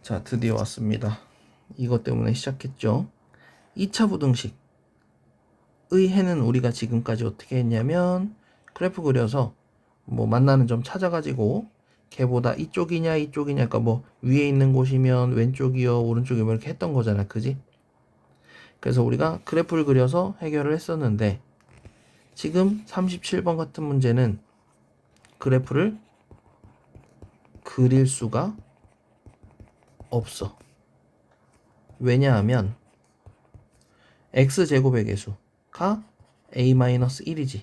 자, 드디어 왔습니다. 이것 때문에 시작했죠. 2차 부등식의 해는 우리가 지금까지 어떻게 했냐면 그래프 그려서 뭐 만나는 점 찾아가지고 걔보다 이쪽이냐 이쪽이냐, 그러니까 뭐 위에 있는 곳이면 왼쪽이요 오른쪽이요 이렇게 했던 거잖아, 그지? 그래서 우리가 그래프를 그려서 해결을 했었는데 지금 37번 같은 문제는 그래프를 그릴 수가 없어. 왜냐하면 x제곱의 개수가 a-1이지.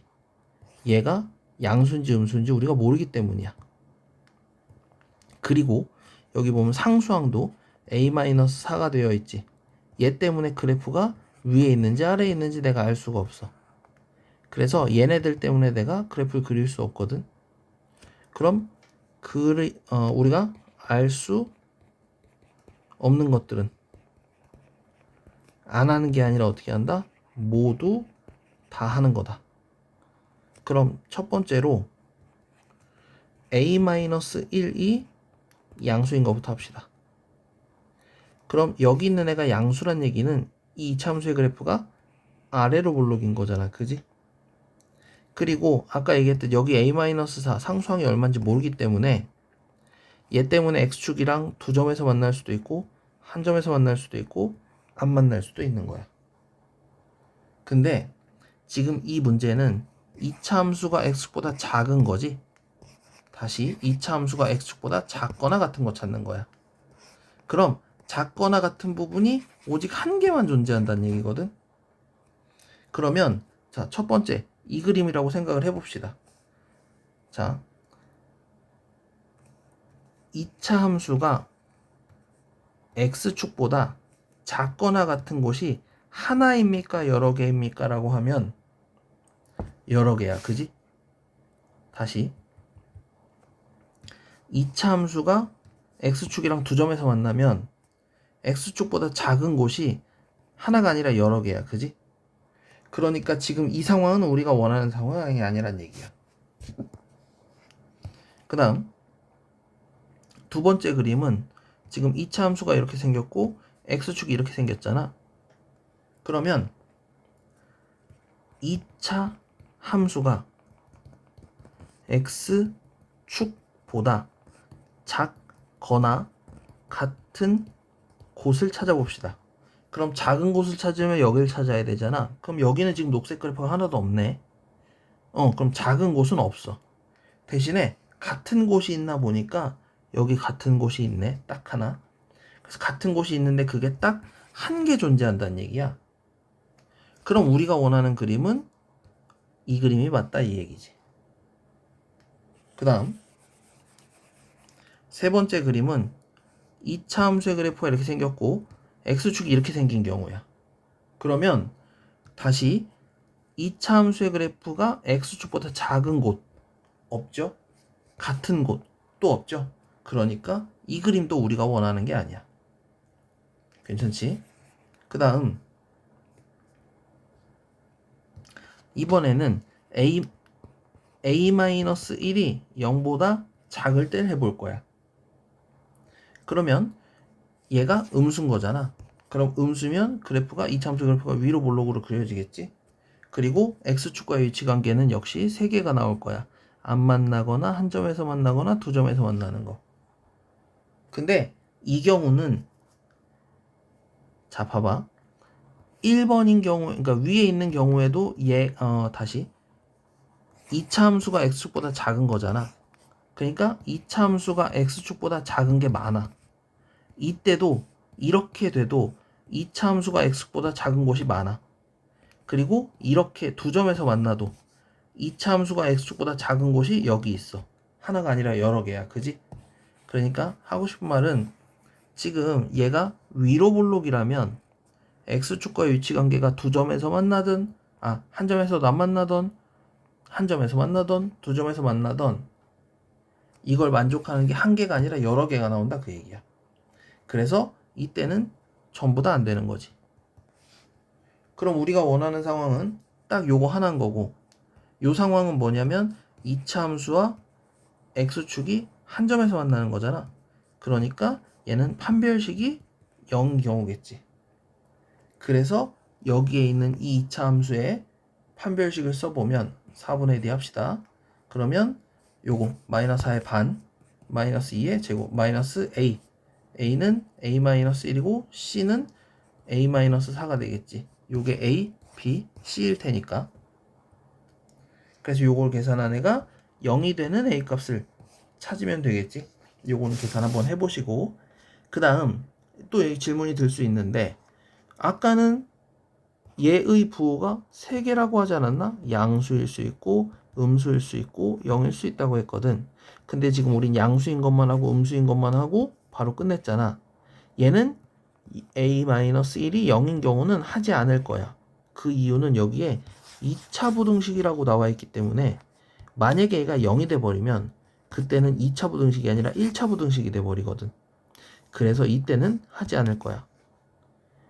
얘가 양수인지 음수인지 우리가 모르기 때문이야. 그리고 여기 보면 상수항도 a-4가 되어 있지. 얘 때문에 그래프가 위에 있는지 아래에 있는지 내가 알 수가 없어. 그래서 얘네들 때문에 내가 그래프를 그릴 수 없거든. 그럼 우리가 알 수 없는 것들은 안 하는 게 아니라 어떻게 한다? 모두 다 하는 거다. 그럼 첫 번째로 a-1이 양수인 것부터 합시다. 그럼 여기 있는 애가 양수란 얘기는 이 이차함수의 그래프가 아래로 볼록인 거잖아, 그지? 그리고 아까 얘기했듯 여기 a-4 상수항이 얼마인지 모르기 때문에 얘 때문에 x축이랑 두 점에서 만날 수도 있고 한 점에서 만날 수도 있고 안 만날 수도 있는 거야. 근데 지금 이 문제는 2차 함수가 x축보다 작은 거지. 다시 2차 함수가 x축보다 작거나 같은 거 찾는 거야. 그럼 작거나 같은 부분이 오직 한 개만 존재한다는 얘기거든. 그러면 자, 첫 번째 이 그림이라고 생각을 해봅시다. 자, 2차 함수가 x축보다 작거나 같은 곳이 하나입니까? 여러 개입니까? 라고 하면 여러 개야, 그지? 다시 2차 함수가 x축이랑 두 점에서 만나면 x축보다 작은 곳이 하나가 아니라 여러 개야, 그지? 그러니까 지금 이 상황은 우리가 원하는 상황이 아니란 얘기야. 그 다음 두 번째 그림은 지금 2차 함수가 이렇게 생겼고 x축이 이렇게 생겼잖아. 그러면 2차 함수가 x축보다 작거나 같은 곳을 찾아봅시다. 그럼 작은 곳을 찾으면 여기를 찾아야 되잖아. 그럼 여기는 지금 녹색 그래프가 하나도 없네. 그럼 작은 곳은 없어. 대신에 같은 곳이 있나 보니까 여기 같은 곳이 있네. 딱 하나. 그래서 같은 곳이 있는데 그게 딱 한 개 존재한다는 얘기야. 그럼 우리가 원하는 그림은 이 그림이 맞다, 이 얘기지. 그 다음 세 번째 그림은 2차 함수의 그래프가 이렇게 생겼고 x축이 이렇게 생긴 경우야. 그러면 다시 2차 함수의 그래프가 x축보다 작은 곳 없죠? 같은 곳 또 없죠? 그러니까 이 그림도 우리가 원하는 게 아니야. 괜찮지? 그 다음 이번에는 a-1이 0보다 작을 때 해볼 거야. 그러면 얘가 음수인 거잖아. 그럼 음수면 그래프가 2차 함수 그래프가 위로 볼록으로 그려지겠지? 그리고 x축과의 위치 관계는 역시 3개가 나올 거야. 안 만나거나 한 점에서 만나거나 두 점에서 만나는 거. 근데 이 경우는 자 봐봐. 1번인 경우, 그러니까 위에 있는 경우에도 다시 2차 함수가 x축보다 작은 거잖아. 그러니까 2차 함수가 x축보다 작은 게 많아. 이때도 이렇게 돼도 2차 함수가 x축보다 작은 곳이 많아. 그리고 이렇게 두 점에서 만나도 2차 함수가 x축보다 작은 곳이 여기 있어. 하나가 아니라 여러 개야. 그지? 그러니까 하고 싶은 말은 지금 얘가 위로 볼록이라면 x축과의 위치 관계가 두 점에서 만나든 한 점에서도 안 만나던 한 점에서 만나던 두 점에서 만나던 이걸 만족하는 게 한 개가 아니라 여러 개가 나온다, 그 얘기야. 그래서 이때는 전부 다 안 되는 거지. 그럼 우리가 원하는 상황은 딱 요거 하나인 거고, 요 상황은 뭐냐면 2차 함수와 x축이 한 점에서 만나는 거잖아. 그러니까 얘는 판별식이 0인 경우겠지. 그래서 여기에 있는 이 2차 함수의 판별식을 써보면 4분의 1이 합시다. 그러면 요거 마이너스 4의 반 마이너스 2의 제곱 마이너스 a a는 a-1이고 c는 a-4가 되겠지. 요게 a, b, c일 테니까. 그래서 요걸 계산한 애가 0이 되는 a 값을 찾으면 되겠지. 요거는 계산 한번 해보시고 그 다음 또 질문이 들 수 있는데 아까는 얘의 부호가 3개라고 하지 않았나? 양수일 수 있고 음수일 수 있고 0일 수 있다고 했거든. 근데 지금 우린 양수인 것만 하고 음수인 것만 하고 바로 끝냈잖아. 얘는 a-1이 0인 경우는 하지 않을 거야. 그 이유는 여기에 2차 부등식이라고 나와 있기 때문에 만약에 얘가 0이 돼버리면 그때는 2차 부등식이 아니라 1차 부등식이 돼버리거든. 그래서 이때는 하지 않을 거야.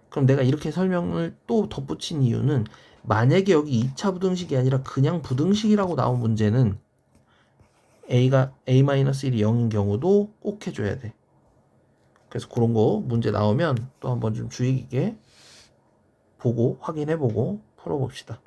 그럼 내가 이렇게 설명을 또 덧붙인 이유는 만약에 여기 2차 부등식이 아니라 그냥 부등식이라고 나온 문제는 a가 a-1이 0인 경우도 꼭 해줘야 돼. 그래서 그런 거 문제 나오면 또 한번 좀 주의 깊게 보고 확인해보고 풀어봅시다.